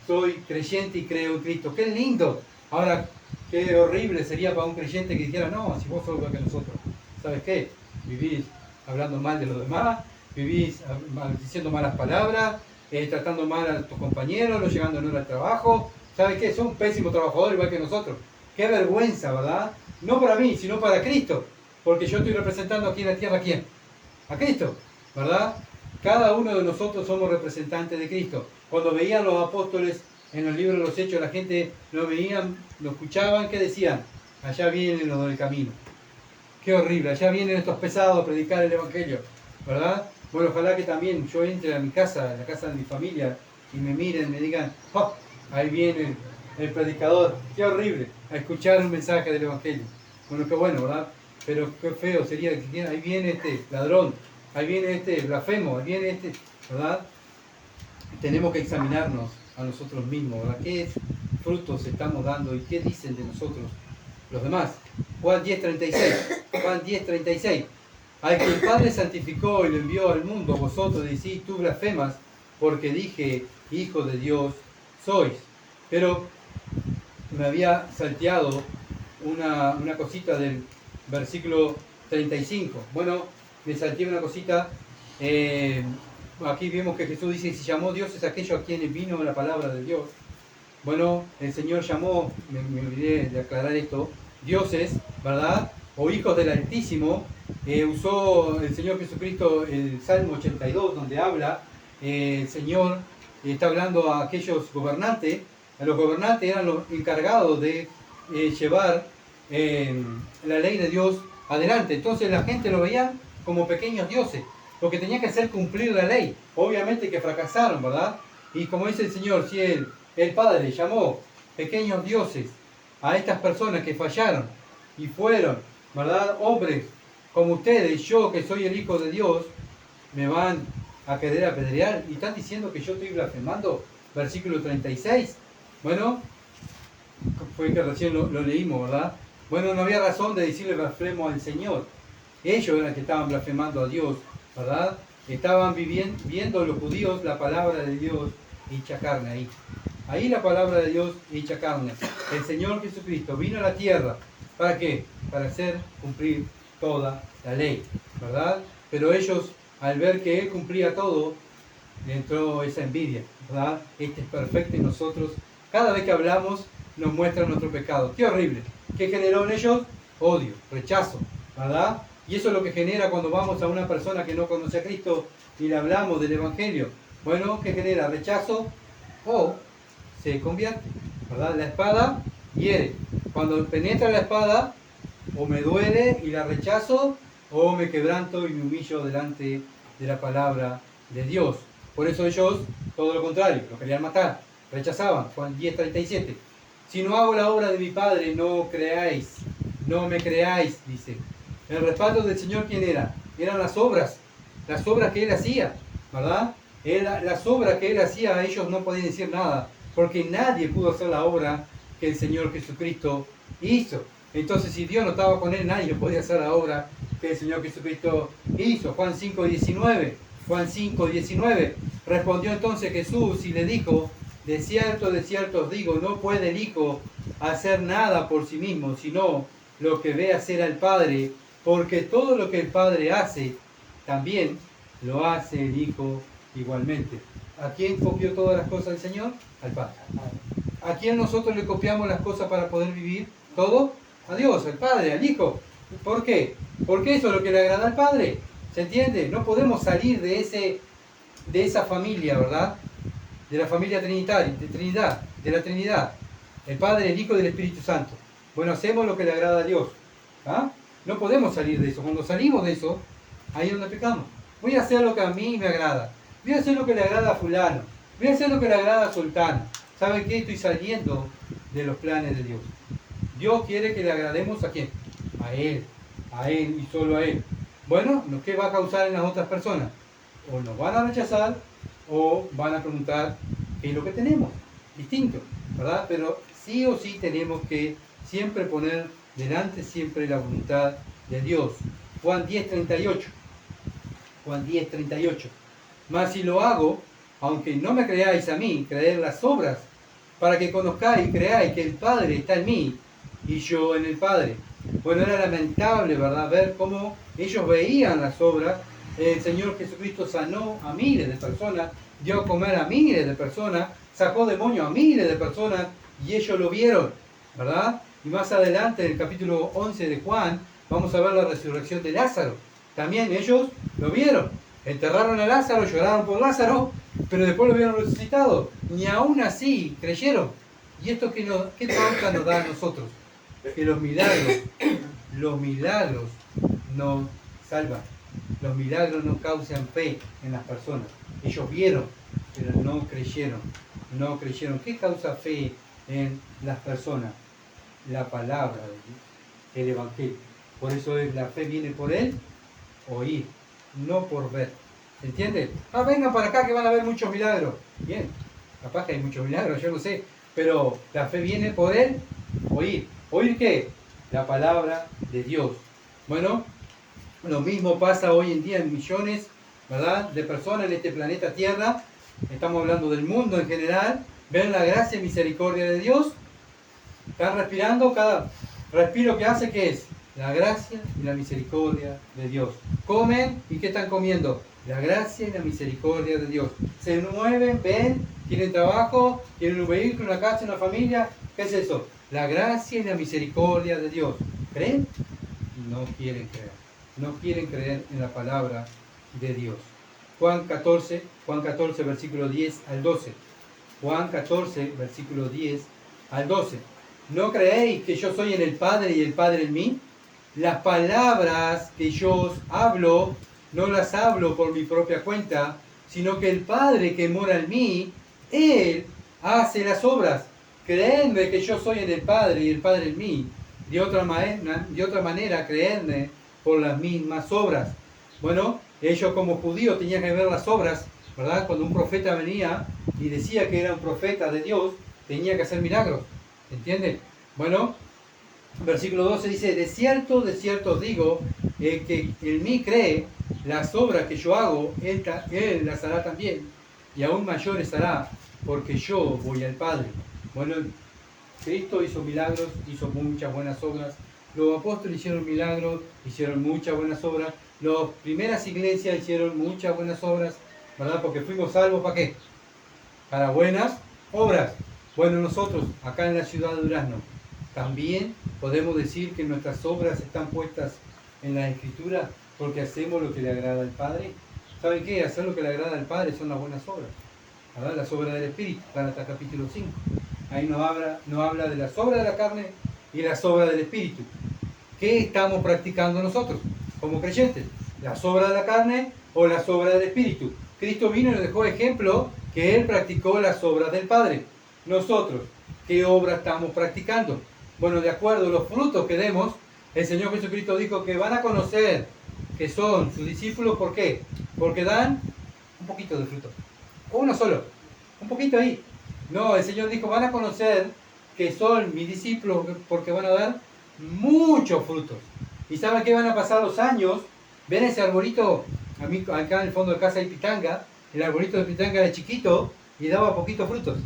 soy creyente y creo en Cristo. Qué lindo. Ahora, qué horrible sería para un creyente que dijera, no, si vos sos igual que nosotros. ¿Sabes qué? Vivís hablando mal de los demás, vivís diciendo malas palabras, tratando mal a tus compañeros, no llegando en hora al trabajo. ¿Sabes qué? Son un pésimo trabajador igual que nosotros. Qué vergüenza, ¿verdad? No para mí, sino para Cristo. Porque yo estoy representando aquí en la tierra, ¿a quién? A Cristo, ¿verdad? Cada uno de nosotros somos representantes de Cristo. Cuando veían los apóstoles en el libro de los Hechos, la gente lo veían, lo escuchaban, ¿qué decían? Allá vienen los del camino. Qué horrible, allá vienen estos pesados a predicar el Evangelio, ¿verdad? Bueno, ojalá que también yo entre a mi casa, a la casa de mi familia, y me miren, me digan, ¡oh! Ahí viene el predicador. Qué horrible, a escuchar un mensaje del Evangelio. Bueno, qué bueno, ¿verdad? Pero qué feo sería que ahí viene este ladrón, ahí viene este blasfemo, ahí viene este, ¿verdad? Tenemos que examinarnos a nosotros mismos, ¿verdad? ¿Qué frutos estamos dando y qué dicen de nosotros los demás? Juan 10:36. Al que el Padre santificó y lo envió al mundo, vosotros decís, tú blasfemas, porque dije, hijo de Dios sois. Pero me había salteado una cosita del versículo 35. Bueno, me salté una cosita. Aquí vemos que Jesús dice, si llamó Dios es aquello a quienes vino la palabra de Dios. Bueno, el Señor llamó, me olvidé de aclarar esto, dioses, ¿verdad? O hijos del Altísimo. Usó el Señor Jesucristo el Salmo 82, donde habla, el Señor está hablando a aquellos gobernantes. Los gobernantes eran los encargados de llevar la ley de Dios adelante. Entonces la gente lo veía como pequeños dioses. Lo que tenía que hacer cumplir la ley. Obviamente que fracasaron, ¿verdad? Y como dice el Señor, si el Padre llamó pequeños dioses, a estas personas que fallaron y fueron, ¿verdad? Hombres como ustedes, yo que soy el Hijo de Dios, me van a querer apedrear y están diciendo que yo estoy blasfemando. Versículo 36. Bueno, fue que recién lo leímos, ¿verdad? Bueno, no había razón de decirle blasfemo al Señor. Ellos eran los que estaban blasfemando a Dios, ¿verdad? Estaban viendo los judíos la palabra de Dios hecha carne ahí. Ahí la palabra de Dios hecha carne. El Señor Jesucristo vino a la tierra. ¿Para qué? Para hacer cumplir toda la ley, ¿verdad? Pero ellos, al ver que Él cumplía todo, le entró esa envidia, ¿verdad? Este es perfecto y nosotros, cada vez que hablamos, nos muestra nuestro pecado. ¡Qué horrible! ¿Qué generó en ellos? Odio, rechazo, ¿verdad? Y eso es lo que genera cuando vamos a una persona que no conoce a Cristo y le hablamos del Evangelio. Bueno, ¿qué genera? Rechazo o se convierte, ¿verdad? La espada hiere. Cuando penetra la espada, o me duele y la rechazo, o me quebranto y me humillo delante de la palabra de Dios. Por eso ellos, todo lo contrario, lo querían matar, rechazaban. Juan 10:37. Si no hago la obra de mi Padre, no creáis, no me creáis, dice. El respaldo del Señor, ¿quién era? Eran las obras que Él hacía, ¿verdad? Las obras que Él hacía, a ellos no podían decir nada, porque nadie pudo hacer la obra que el Señor Jesucristo hizo. Entonces, si Dios no estaba con Él, nadie podía hacer la obra que el Señor Jesucristo hizo. Juan 5:19. Juan 5:19. Respondió entonces Jesús y le dijo: de cierto os digo, no puede el Hijo hacer nada por sí mismo, sino lo que ve hacer al Padre, porque todo lo que el Padre hace, también lo hace el Hijo igualmente. ¿A quién copió todas las cosas el Señor? Al Padre. ¿A quién nosotros le copiamos las cosas para poder vivir? ¿Todo? A Dios, al Padre, al Hijo. ¿Por qué? Porque eso es lo que le agrada al Padre. ¿Se entiende? No podemos salir de esa familia, ¿verdad? De la familia trinitaria, de la Trinidad. El Padre, el Hijo y el Espíritu Santo. Bueno, hacemos lo que le agrada a Dios. ¿Ah? No podemos salir de eso. Cuando salimos de eso, ahí es donde pecamos. Voy a hacer lo que a mí me agrada. Voy a hacer lo que le agrada a fulano. Voy a hacer lo que le agrada a sultano. ¿Saben qué? Estoy saliendo de los planes de Dios. Dios quiere que le agrademos ¿a quién? A Él y solo a Él. Bueno, ¿qué va a causar en las otras personas? O nos van a rechazar o van a preguntar qué es lo que tenemos. Distinto, ¿verdad? Pero sí o sí tenemos que siempre poner delante siempre la voluntad de Dios. Juan 10:38. Juan 10:38. Mas si lo hago, aunque no me creáis a mí, creed las obras, para que conozcáis y creáis que el Padre está en mí y yo en el Padre. Bueno, era lamentable, ¿verdad? Ver cómo ellos veían las obras. El Señor Jesucristo sanó a miles de personas, dio a comer a miles de personas, sacó demonios a miles de personas y ellos lo vieron, ¿verdad? Y más adelante, en el capítulo 11 de Juan, vamos a ver la resurrección de Lázaro. También ellos lo vieron. Enterraron a Lázaro, lloraron por Lázaro, pero después lo vieron resucitado. Ni aún así creyeron. ¿Y esto qué pauta nos da a nosotros? Que los milagros nos salvan. Los milagros no causan fe en las personas. Ellos vieron, pero no creyeron. No creyeron. ¿Qué causa fe en las personas? La palabra de Dios, el Evangelio. Por eso la fe viene por el oír, no por ver. ¿Se entiende? Vengan para acá que van a ver muchos milagros. Bien, capaz que hay muchos milagros, yo no sé. Pero la fe viene por el oír. ¿Oír qué? La palabra de Dios. Bueno, lo mismo pasa hoy en día en millones, ¿verdad?, de personas en este planeta Tierra. Estamos hablando del mundo en general. Ven la gracia y misericordia de Dios. Están respirando, cada respiro que hace, ¿qué es? La gracia y la misericordia de Dios. Comen, ¿y qué están comiendo? La gracia y la misericordia de Dios. Se mueven, ven, tienen trabajo, tienen un vehículo, una casa, una familia. ¿Qué es eso? La gracia y la misericordia de Dios. ¿Creen? No quieren creer. No quieren creer en la palabra de Dios. Juan 14, versículo 10 al 12. Juan 14, versículo 10 al 12. ¿No creéis que yo soy en el Padre y el Padre en mí? Las palabras que yo os hablo, no las hablo por mi propia cuenta, sino que el Padre que mora en mí, Él hace las obras. creedme que yo soy en el Padre y el Padre en mí. De otra manera, creedme por las mismas obras. Bueno, ellos como judíos tenían que ver las obras, ¿verdad? Cuando un profeta venía y decía que era un profeta de Dios, tenía que hacer milagros. ¿Entienden? Bueno, versículo 12 dice, de cierto os digo, el que en mí cree, las obras que yo hago, él las hará también, y aún mayores hará, porque yo voy al Padre. Bueno, Cristo hizo milagros, hizo muchas buenas obras, los apóstoles hicieron milagros, hicieron muchas buenas obras, las primeras iglesias hicieron muchas buenas obras, ¿verdad? Porque fuimos salvos, ¿para qué? Para buenas obras. Bueno, nosotros, acá en la ciudad de Durazno, también podemos decir que nuestras obras están puestas en la Escritura porque hacemos lo que le agrada al Padre. ¿Saben qué? Hacer lo que le agrada al Padre son las buenas obras, ¿verdad? Las obras del Espíritu, Gálatas capítulo 5. Ahí nos habla de las obras de la carne y las obras del Espíritu. ¿Qué estamos practicando nosotros como creyentes? ¿Las obras de la carne o las obras del Espíritu? Cristo vino y nos dejó ejemplo que Él practicó las obras del Padre. Nosotros, ¿qué obra estamos practicando? Bueno, de acuerdo a los frutos que demos, el Señor Jesucristo dijo que van a conocer que son sus discípulos. ¿Por qué? Porque dan un poquito de fruto. Uno solo, un poquito ahí. No, el Señor dijo, van a conocer que son mis discípulos porque van a dar muchos frutos. ¿Y saben qué van a pasar los años? Ven ese arbolito, a mí acá en el fondo de casa hay pitanga, el arbolito de pitanga era chiquito y daba poquitos frutos.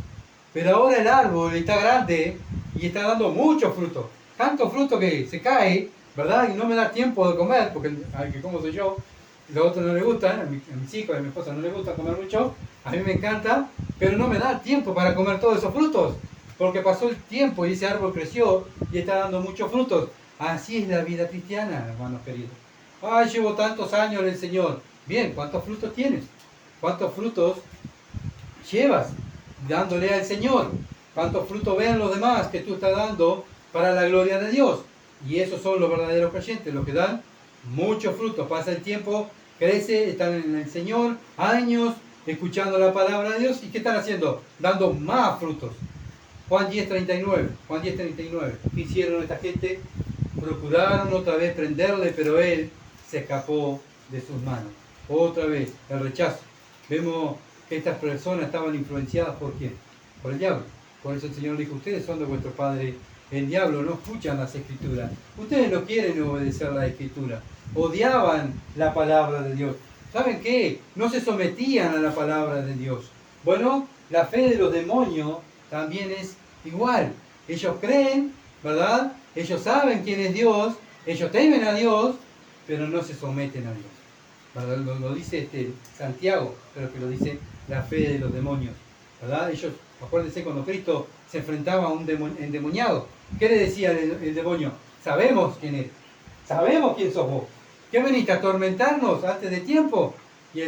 Pero ahora el árbol está grande y está dando muchos frutos. Tanto fruto que se cae, ¿verdad? Y no me da tiempo de comer, porque que como soy yo, los otros no les gustan, a mis hijos y a mi esposa no les gusta comer mucho, a mí me encanta, pero no me da tiempo para comer todos esos frutos, porque pasó el tiempo y ese árbol creció y está dando muchos frutos. Así es la vida cristiana, hermanos queridos. Ay, llevo tantos años en el Señor. Bien, ¿cuántos frutos tienes? ¿Cuántos frutos llevas dándole al Señor? ¿Cuántos frutos ven los demás que tú estás dando para la gloria de Dios? Y esos son los verdaderos creyentes, los que dan muchos frutos. Pasa el tiempo, crece, están en el Señor, años escuchando la palabra de Dios. ¿Y qué están haciendo? Dando más frutos. Juan 10:39. Juan 10:39. ¿Qué hicieron esta gente? Procuraron otra vez prenderle, pero él se escapó de sus manos. Otra vez, el rechazo. Vemos que estas personas estaban influenciadas por quién? Por el diablo. Por eso el Señor dijo, ustedes son de vuestro padre el diablo, no escuchan las escrituras. Ustedes no quieren obedecer la escritura. Odiaban la palabra de Dios. ¿Saben qué? No se sometían a la palabra de Dios. Bueno, la fe de los demonios también es igual. Ellos creen, ¿verdad? Ellos saben quién es Dios, ellos temen a Dios, pero no se someten a Dios. ¿Verdad? Lo dice Santiago, creo que lo dice la fe de los demonios. ¿Verdad? Ellos, acuérdense cuando Cristo se enfrentaba a un endemoniado. ¿Qué le decía el demonio? Sabemos quién es, sabemos quién sos vos. ¿Qué veniste a atormentarnos antes de tiempo? Y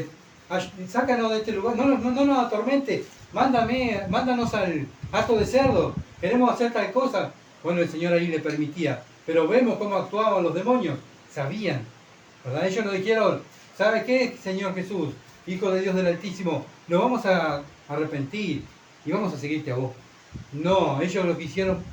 sácanos de este lugar, no nos atormentes, mándanos al hato de cerdo, queremos hacer tal cosa. Bueno, el Señor ahí le permitía, pero vemos cómo actuaban los demonios, sabían, ¿verdad? Ellos nos dijeron, ¿sabe qué, Señor Jesús, Hijo de Dios del Altísimo? Nos vamos a arrepentir y vamos a seguirte a vos. No, ellos lo que hicieron,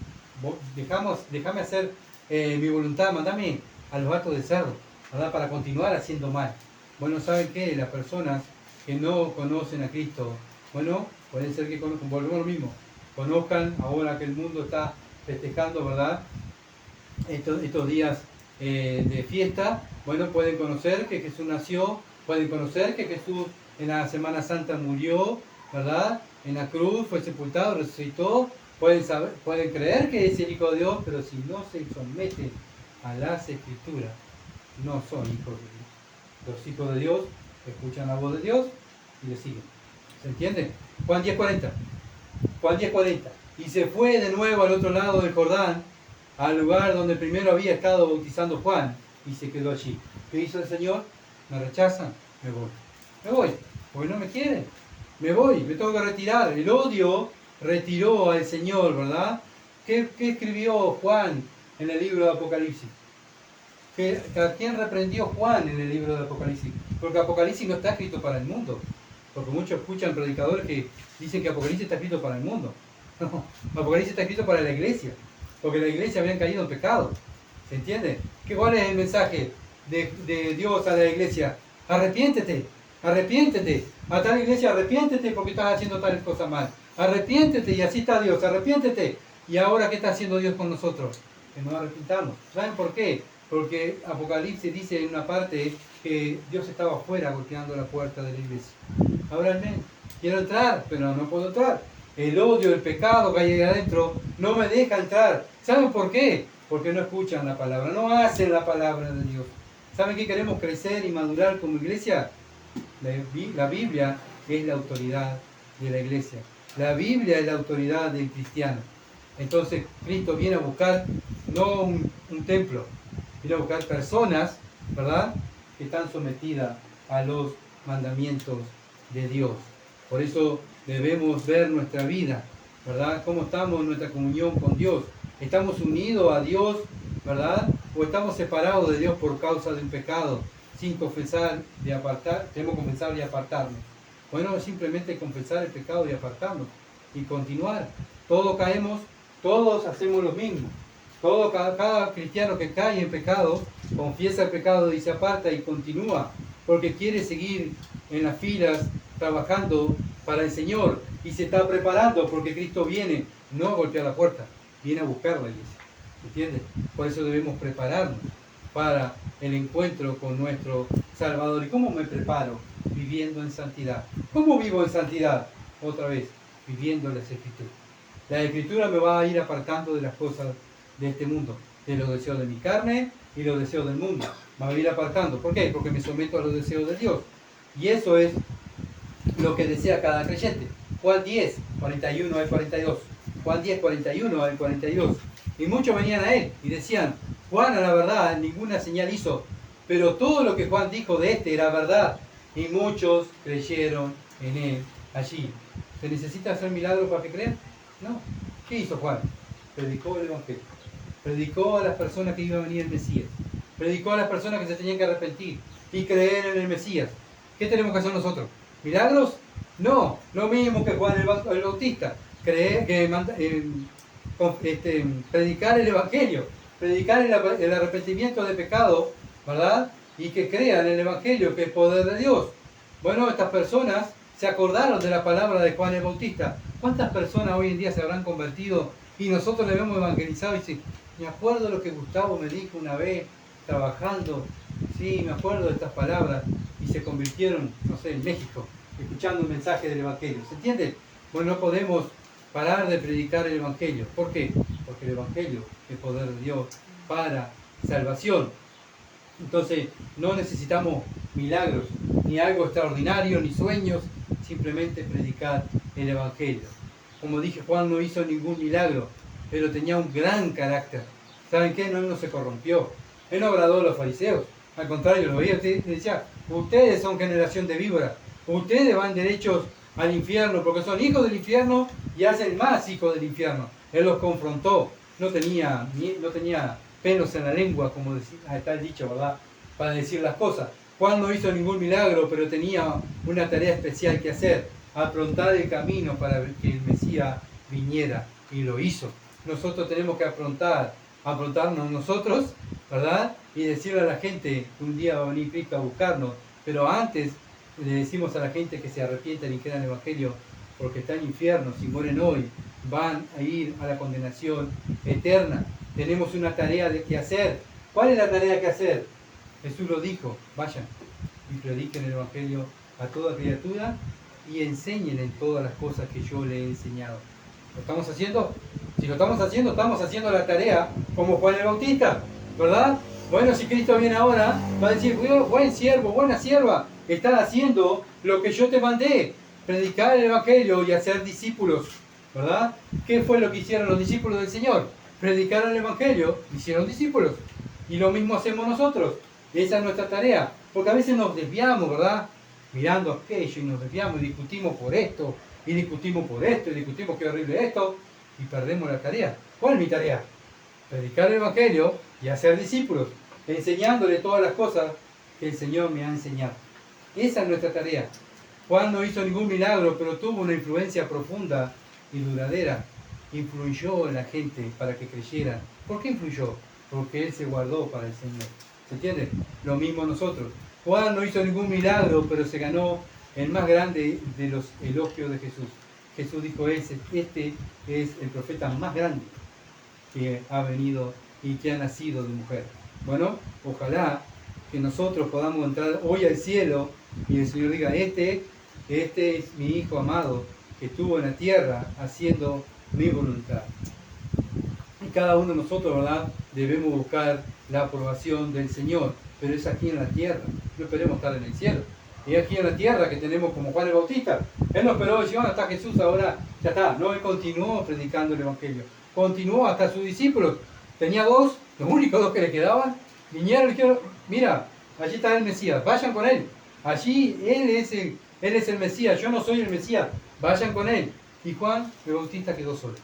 déjame hacer mi voluntad, mandame a los hatos de cerdo, ¿verdad? Para continuar haciendo mal. Bueno, ¿saben qué? Las personas que no conocen a Cristo, bueno, puede ser que conozcan, volvemos a lo mismo, conozcan ahora que el mundo está festejando, ¿verdad? Estos días de fiesta, bueno, pueden conocer que Jesús nació, pueden conocer que Jesús en la Semana Santa murió, ¿verdad? En la cruz, fue sepultado, resucitó, pueden creer que es el Hijo de Dios, pero si no se someten a las Escrituras, no son hijos de Dios. Los hijos de Dios escuchan la voz de Dios y le siguen. ¿Se entiende? Juan 10:40. Juan 10:40. Y se fue de nuevo al otro lado del Jordán, al lugar donde primero había estado bautizando Juan, y se quedó allí. ¿Qué hizo el Señor? Me rechazan, me voy, porque no me quieren, me voy, me tengo que retirar. El odio retiró al Señor, ¿verdad? ¿Qué escribió Juan en el libro de Apocalipsis? ¿A quién reprendió Juan en el libro de Apocalipsis? Porque Apocalipsis no está escrito para el mundo. Porque muchos escuchan predicadores que dicen que Apocalipsis está escrito para el mundo. No, Apocalipsis está escrito para la iglesia, porque la iglesia habían caído en pecado. ¿Se entiende? ¿Cuál es el mensaje de Dios a la iglesia? Arrepiéntete, arrepiéntete. A tal iglesia, arrepiéntete porque estás haciendo tales cosas mal. Arrepiéntete, y así está Dios, arrepiéntete. ¿Y ahora qué está haciendo Dios con nosotros? Que nos arrepintamos. ¿Saben por qué? Porque Apocalipsis dice en una parte que Dios estaba afuera golpeando la puerta de la iglesia. Ábranme, quiero entrar, pero no puedo entrar. El odio, el pecado que hay ahí adentro no me deja entrar. ¿Saben por qué? Porque no escuchan la palabra, no hacen la palabra de Dios. ¿Saben qué queremos crecer y madurar como iglesia? La Biblia es la autoridad de la iglesia. La Biblia es la autoridad del cristiano. Entonces Cristo viene a buscar no un templo, viene a buscar personas, ¿verdad?, que están sometidas a los mandamientos de Dios. Por eso debemos ver nuestra vida, ¿verdad? ¿Cómo estamos en nuestra comunión con Dios? ¿Estamos unidos a Dios, verdad? ¿O estamos separados de Dios por causa de un pecado? Sin confesar y apartar, tenemos que confesar y apartarnos. Bueno, simplemente confesar el pecado y apartarnos y continuar. Todos caemos, todos hacemos lo mismo. Cada cristiano que cae en pecado, confiesa el pecado y se aparta y continúa, porque quiere seguir en las filas trabajando para el Señor y se está preparando porque Cristo viene, no a golpear la puerta, viene a buscar la iglesia. ¿Entiendes? Por eso debemos prepararnos para el encuentro con nuestro Salvador. ¿Y cómo me preparo? Viviendo en santidad. ¿Cómo vivo en santidad? Otra vez, viviendo las Escrituras. La Escritura me va a ir apartando de las cosas de este mundo, de los deseos de mi carne y los deseos del mundo. Me va a ir apartando. ¿Por qué? Porque me someto a los deseos de Dios. Y eso es lo que desea cada creyente. Juan 10, 41 al 42. Juan 10, 41 al 42. Y muchos venían a él y decían: Juan, a la verdad, ninguna señal hizo, pero todo lo que Juan dijo de este era verdad. Y muchos creyeron en él allí. ¿Se necesita hacer milagros para que crean? No. ¿Qué hizo Juan? Predicó el Evangelio. Predicó a las personas que iba a venir el Mesías. Predicó a las personas que se tenían que arrepentir y creer en el Mesías. ¿Qué tenemos que hacer nosotros? ¿Milagros? No. Lo mismo que Juan el Bautista. Predicar el Evangelio. Predicar el arrepentimiento de pecado, ¿verdad? Y que crean en el Evangelio, que es poder de Dios. Bueno, estas personas se acordaron de la palabra de Juan el Bautista. ¿Cuántas personas hoy en día se habrán convertido y nosotros le hemos evangelizado? Y dicen: me acuerdo lo que Gustavo me dijo una vez trabajando, sí, me acuerdo de estas palabras, y se convirtieron, no sé, en México, escuchando un mensaje del Evangelio. ¿Se entiende? Bueno, no podemos parar de predicar el Evangelio. ¿Por qué? Porque el Evangelio es poder de Dios para salvación. Entonces, no necesitamos milagros, ni algo extraordinario, ni sueños, simplemente predicar el Evangelio. Como dije, Juan no hizo ningún milagro, pero tenía un gran carácter. ¿Saben qué? No, él no se corrompió. Él no agradó a los fariseos. Al contrario, lo veía, decía: ustedes son generación de víboras. Ustedes van derechos al infierno porque son hijos del infierno y hacen más hijos del infierno. Él los confrontó. No tenía pelos en la lengua, como está el dicho, ¿verdad?, para decir las cosas. Juan no hizo ningún milagro, pero tenía una tarea especial que hacer: afrontar el camino para que el Mesías viniera, y lo hizo. Nosotros tenemos que afrontarnos nosotros, ¿verdad?, y decirle a la gente que un día va a venir Cristo a buscarnos, pero antes le decimos a la gente que se arrepientan y crean el Evangelio, porque están en infierno. Si mueren hoy, van a ir a la condenación eterna. Tenemos una tarea que hacer. ¿Cuál es la tarea que hacer? Jesús lo dijo: vayan y prediquen el Evangelio a toda criatura y enseñen en todas las cosas que yo le he enseñado. ¿Lo estamos haciendo? Si lo estamos haciendo la tarea como Juan el Bautista, ¿verdad? Bueno, si Cristo viene ahora, va a decir: buen siervo, buena sierva, estás haciendo lo que yo te mandé, predicar el Evangelio y hacer discípulos, ¿verdad? ¿Qué fue lo que hicieron los discípulos del Señor? Predicaron el Evangelio, hicieron discípulos. Y lo mismo hacemos nosotros. Esa es nuestra tarea. Porque a veces nos desviamos, ¿verdad?, mirando aquello, y nos desviamos y discutimos por esto, y discutimos por esto, y discutimos qué horrible esto, y perdemos la tarea. ¿Cuál es mi tarea? Predicar el Evangelio y hacer discípulos, enseñándole todas las cosas que el Señor me ha enseñado. Esa es nuestra tarea. Juan no hizo ningún milagro, pero tuvo una influencia profunda y duradera influyó en la gente para que creyeran. ¿Por qué influyó? Porque Él se guardó para el Señor. ¿Se entiende? Lo mismo nosotros. Juan no hizo ningún milagro, pero se ganó el más grande de los elogios de Jesús. Jesús dijo, este es el profeta más grande que ha venido y que ha nacido de mujer. Bueno, ojalá que nosotros podamos entrar hoy al cielo y el Señor diga, este es mi Hijo amado que estuvo en la tierra haciendo mi voluntad. Y cada uno de nosotros, ¿verdad?, debemos buscar la aprobación del Señor, pero es aquí en la tierra, no esperemos estar en el cielo. Y aquí en la tierra que tenemos como Juan el Bautista, él no esperó decir, bueno, está Jesús, ahora ya está. No, él continuó predicando el Evangelio, continuó hasta sus discípulos. Tenía dos, los únicos dos que le quedaban, vinieron y dijeron, mira, allí está el Mesías, vayan con él. Allí él es el Mesías, yo no soy el Mesías, vayan con él. Y Juan el Bautista quedó solo.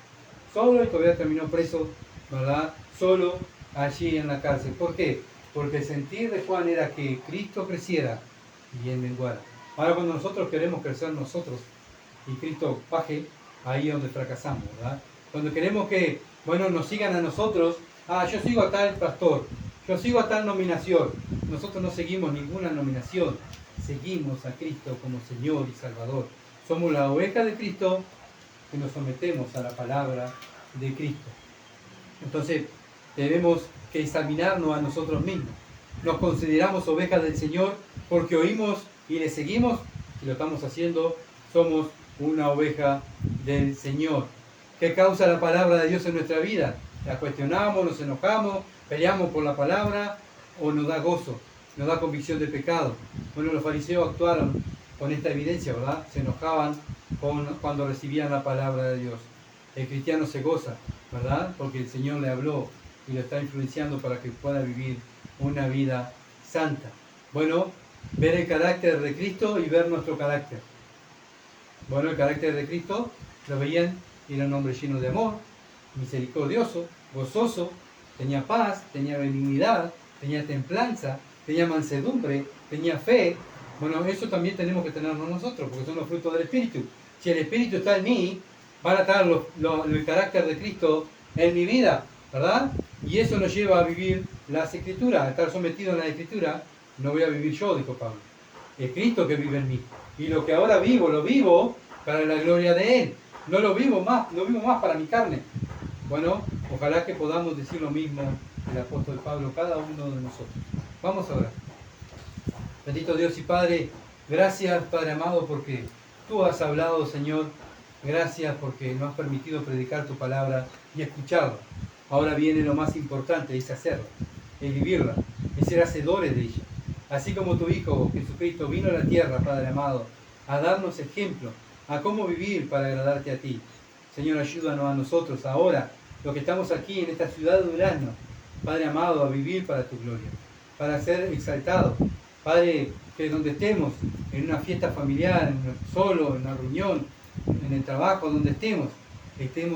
Solo y todavía terminó preso, ¿verdad? Solo allí en la cárcel. ¿Por qué? Porque el sentir de Juan era que Cristo creciera y él menguara. Ahora cuando nosotros queremos crecer nosotros y Cristo baje, ahí es donde fracasamos, ¿verdad? Cuando queremos que, nos sigan a nosotros, yo sigo a tal pastor, yo sigo a tal nominación. Nosotros no seguimos ninguna nominación, seguimos a Cristo como Señor y Salvador. Somos la oveja de Cristo que nos sometemos a la palabra de Cristo. Entonces, tenemos que examinarnos a nosotros mismos. Nos consideramos ovejas del Señor porque oímos y le seguimos, y lo estamos haciendo, somos una oveja del Señor. ¿Qué causa la palabra de Dios en nuestra vida? La cuestionamos, nos enojamos, peleamos por la palabra, o nos da gozo, nos da convicción de pecado. Bueno, los fariseos actuaron con esta evidencia, ¿verdad? Se enojaban cuando recibían la palabra de Dios. El cristiano se goza, ¿verdad? Porque el Señor le habló y lo está influenciando para que pueda vivir una vida santa. Bueno, ver el carácter de Cristo y ver nuestro carácter. Bueno, el carácter de Cristo lo veían, era un hombre lleno de amor, misericordioso, gozoso, tenía paz, tenía benignidad, tenía templanza, tenía mansedumbre, tenía fe. Bueno, eso también tenemos que tenerlo nosotros, porque son los frutos del Espíritu. Si el Espíritu está en mí, van a estar el carácter de Cristo en mi vida, ¿verdad? Y eso nos lleva a vivir las Escrituras, a estar sometido a la Escritura. No voy a vivir yo, dijo Pablo. Es Cristo que vive en mí. Y lo que ahora vivo, lo vivo para la gloria de Él. No lo vivo más para mi carne. Bueno, ojalá que podamos decir lo mismo el apóstol Pablo, cada uno de nosotros. Vamos a orar. Bendito Dios y Padre, gracias Padre amado porque Tú has hablado, Señor. Gracias porque nos has permitido predicar Tu palabra y escucharla. Ahora viene lo más importante, es hacerla, es vivirla, es ser hacedores de ella. Así como Tu Hijo Jesucristo vino a la tierra, Padre amado, a darnos ejemplo, a cómo vivir para agradarte a Ti. Señor, ayúdanos a nosotros ahora, los que estamos aquí en esta ciudad de Durazno, Padre amado, a vivir para Tu gloria, para ser exaltados. Padre, que donde estemos, en una fiesta familiar, solo, en una reunión, en el trabajo, donde estemos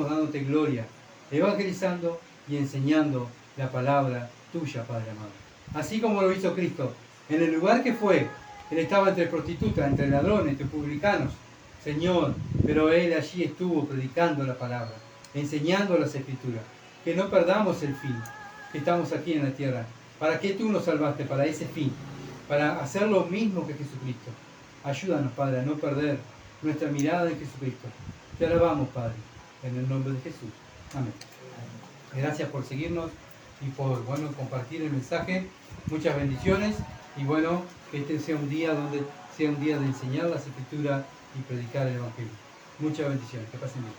dándote gloria, evangelizando y enseñando la palabra Tuya, Padre amado. Así como lo hizo Cristo, en el lugar que fue, Él estaba entre prostitutas, entre ladrones, entre publicanos, Señor, pero Él allí estuvo predicando la palabra, enseñando las Escrituras. Que no perdamos el fin, que estamos aquí en la tierra. ¿Para qué Tú nos salvaste? Para ese fin, para hacer lo mismo que Jesucristo. Ayúdanos, Padre, a no perder nuestra mirada en Jesucristo. Te alabamos, Padre, en el nombre de Jesús. Amén. Gracias por seguirnos y por, compartir el mensaje. Muchas bendiciones y, que este sea un día de enseñar las Escrituras y predicar el Evangelio. Muchas bendiciones. Que pasen bien.